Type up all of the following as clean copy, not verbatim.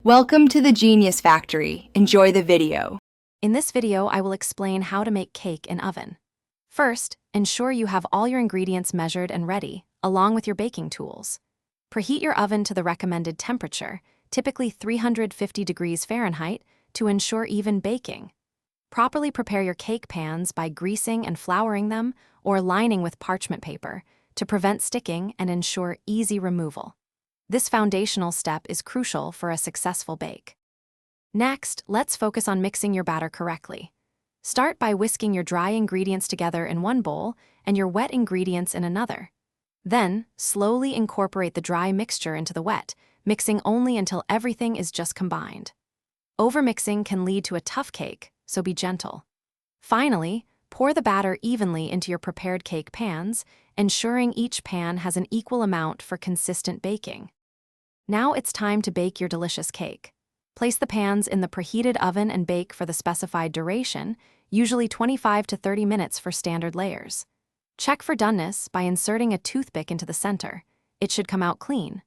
Welcome to the Genius Factory. Enjoy the video. In this video, I will explain how to make cake in oven. First, ensure you have all your ingredients measured and ready, along with your baking tools. Preheat your oven to the recommended temperature, typically 350 degrees Fahrenheit, to ensure even baking. Properly prepare your cake pans by greasing and flouring them or lining with parchment paper to prevent sticking and ensure easy removal. This foundational step is crucial for a successful bake. Next, let's focus on mixing your batter correctly. Start by whisking your dry ingredients together in one bowl and your wet ingredients in another. Then, slowly incorporate the dry mixture into the wet, mixing only until everything is just combined. Overmixing can lead to a tough cake, so be gentle. Finally, pour the batter evenly into your prepared cake pans, ensuring each pan has an equal amount for consistent baking. Now it's time to bake your delicious cake. Place the pans in the preheated oven and bake for the specified duration, usually 25 to 30 minutes for standard layers. Check for doneness by inserting a toothpick into the center. It should come out clean.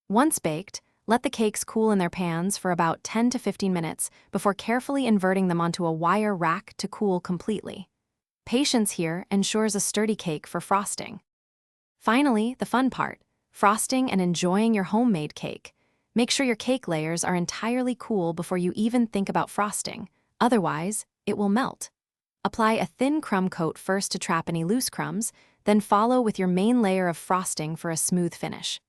Once baked, let the cakes cool in their pans for about 10 to 15 minutes before carefully inverting them onto a wire rack to cool completely. Patience here ensures a sturdy cake for frosting. Finally, the fun part: frosting and enjoying your homemade cake. Make sure your cake layers are entirely cool before you even think about frosting, otherwise, it will melt. Apply a thin crumb coat first to trap any loose crumbs, then follow with your main layer of frosting for a smooth finish.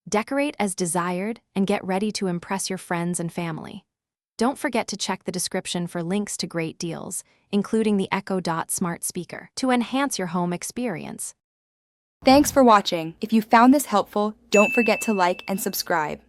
Decorate as desired and get ready to impress your friends and family. Don't forget to check the description for links to great deals, including the Echo Dot smart speaker, to enhance your home experience. Thanks for watching. If you found this helpful, don't forget to like and subscribe.